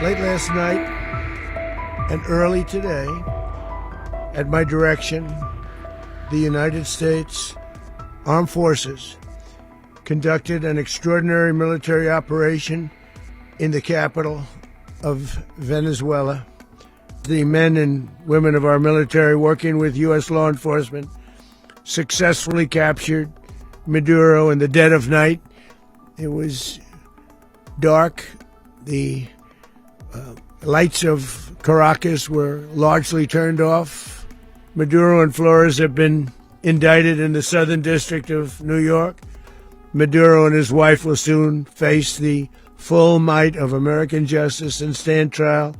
Late last night and early today, at my direction, the United States Armed Forces conducted an extraordinary military operation in the capital of Venezuela. The men and women of our military, working with U.S. law enforcement, successfully captured Maduro in the dead of night. It was dark. The lights of Caracas were largely turned off. Maduro and Flores have been indicted in the Southern District of New York. Maduro and his wife will soon face the full might of American justice and stand trial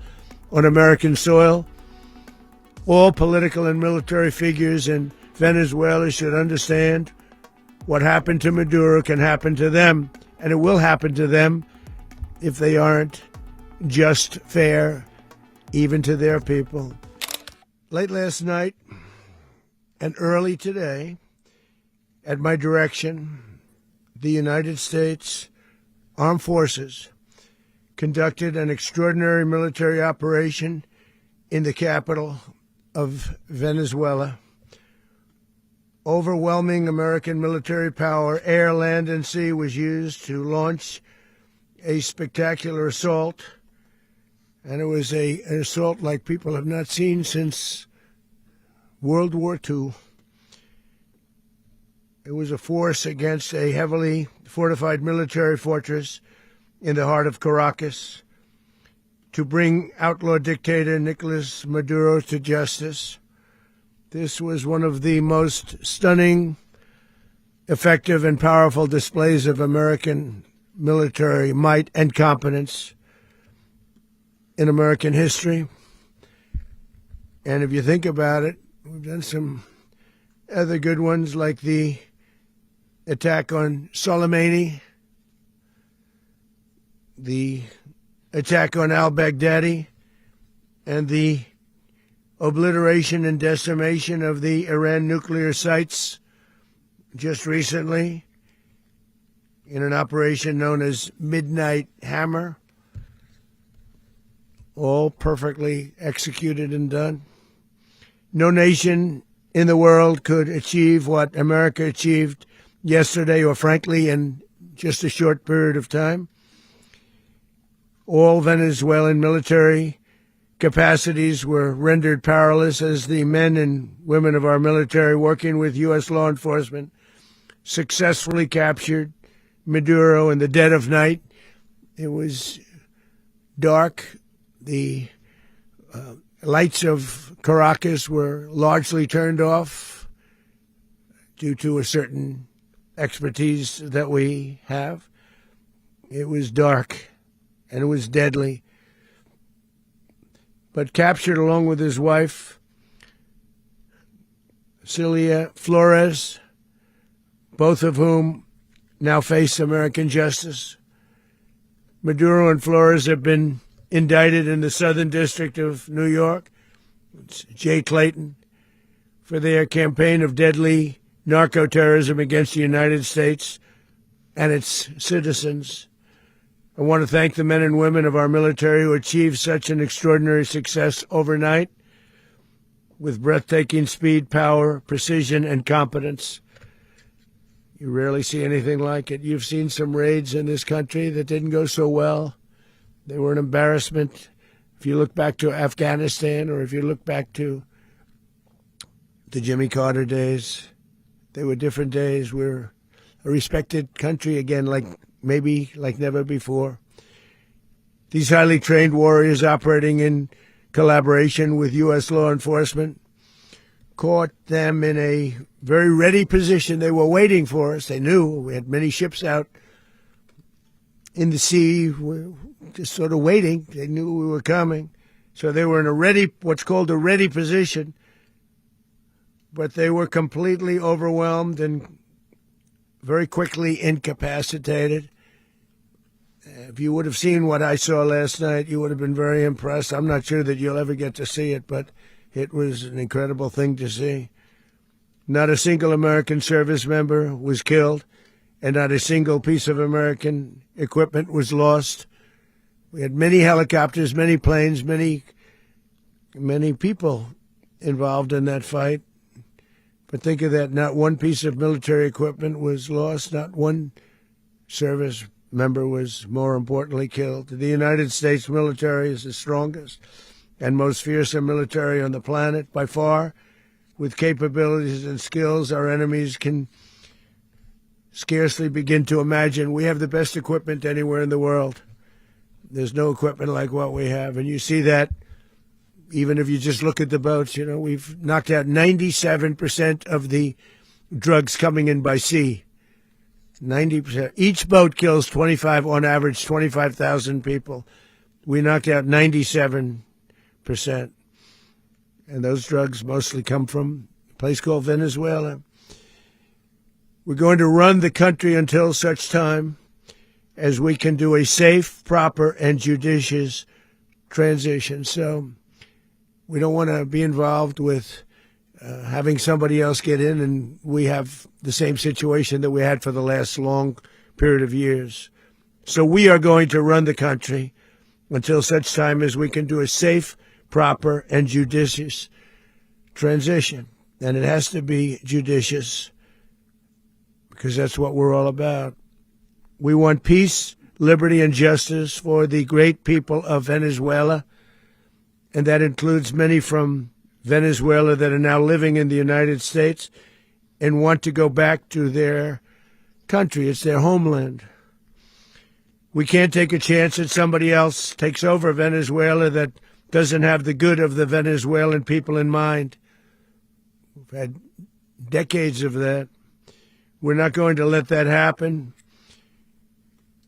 on American soil. All political and military figures in Venezuela should understand what happened to Maduro can happen to them, and it will happen to them if they aren't just fair, even to their people. Late last night and early today, at my direction, the United States Armed Forces conducted an extraordinary military operation in the capital of Venezuela. Overwhelming American military power, air, land, and sea, was used to launch a spectacular assault. And it was an assault like people have not seen since World War II. It was a force against a heavily fortified military fortress in the heart of Caracas to bring outlaw dictator Nicolas Maduro to justice. This was one of the most stunning, effective, and powerful displays of American military might and competence in American history. And if you think about it, we've done some other good ones, like the attack on Soleimani, the attack on al-Baghdadi, and the obliteration and decimation of the Iran nuclear sites just recently in an operation known as Midnight Hammer. All perfectly executed and done. No nation in the world could achieve what America achieved yesterday, or frankly, in just a short period of time. All Venezuelan military capacities were rendered powerless as the men and women of our military, working with U.S. law enforcement, successfully captured Maduro in the dead of night. It was dark. The lights of Caracas were largely turned off due to a certain expertise that we have. It was dark and it was deadly. But captured along with his wife, Celia Flores, both of whom now face American justice. Maduro and Flores have been indicted in the Southern District of New York, it's Jay Clayton, for their campaign of deadly narco-terrorism against the United States and its citizens. I want to thank the men and women of our military who achieved such an extraordinary success overnight with breathtaking speed, power, precision, and competence. You rarely see anything like it. You've seen some raids in this country that didn't go so well. They were an embarrassment. If you look back to Afghanistan, or if you look back to the Jimmy Carter days, they were different days. We're a respected country again, like never before. These highly trained warriors, operating in collaboration with U.S. law enforcement, caught them in a very ready position. They were waiting for us. They knew we had many ships out in the sea, just sort of waiting. They knew we were coming. So they were in a ready, what's called a ready position. But they were completely overwhelmed and very quickly incapacitated. If you would have seen what I saw last night, you would have been very impressed. I'm not sure that you'll ever get to see it, but it was an incredible thing to see. Not a single American service member was killed, and not a single piece of American equipment was lost. We had many helicopters, many planes, many people involved in that fight. But think of that, not one piece of military equipment was lost, not one service member was, more importantly, killed. The United States military is the strongest and most fearsome military on the planet by far, with capabilities and skills our enemies can scarcely begin to imagine. We have the best equipment anywhere in the world. There's no equipment like what we have, and you see that even if you just look at the boats. You know, we've knocked out 97% of the drugs coming in by sea. 90%. Each boat kills on average, 25,000 people. We knocked out 97%. And those drugs mostly come from a place called Venezuela. We're going to run the country until such time as we can do a safe, proper, and judicious transition. So we don't want to be involved with having somebody else get in, and we have the same situation that we had for the last long period of years. So we are going to run the country until such time as we can do a safe, proper, and judicious transition. And it has to be judicious because that's what we're all about. We want peace, liberty, and justice for the great people of Venezuela, and that includes many from Venezuela that are now living in the United States and want to go back to their country. It's their homeland. We can't take a chance that somebody else takes over Venezuela that doesn't have the good of the Venezuelan people in mind. We've had decades of that. We're not going to let that happen.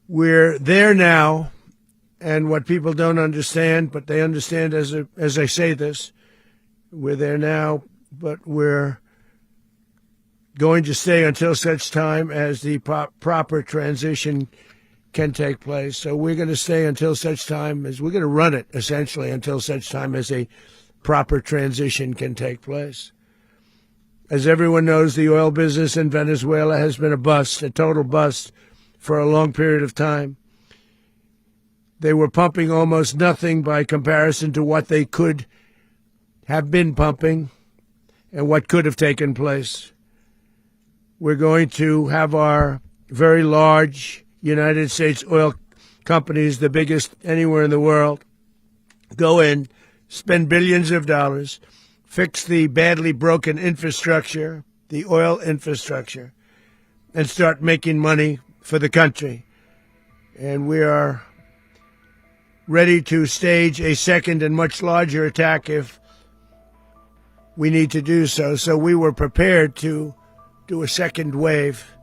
We're there now, and what people don't understand, but they understand as I say this, we're there now, but we're going to stay until such time as the proper transition can take place. So we're going to stay until such time as we're going to run it, essentially, until such time as a proper transition can take place. As everyone knows, the oil business in Venezuela has been a bust, a total bust, for a long period of time. They were pumping almost nothing by comparison to what they could have been pumping and what could have taken place. We're going to have our very large United States oil companies, the biggest anywhere in the world, go in, spend billions of dollars, fix the badly broken infrastructure, the oil infrastructure, and start making money for the country. And we are ready to stage a second and much larger attack if we need to do so. So we were prepared to do a second wave.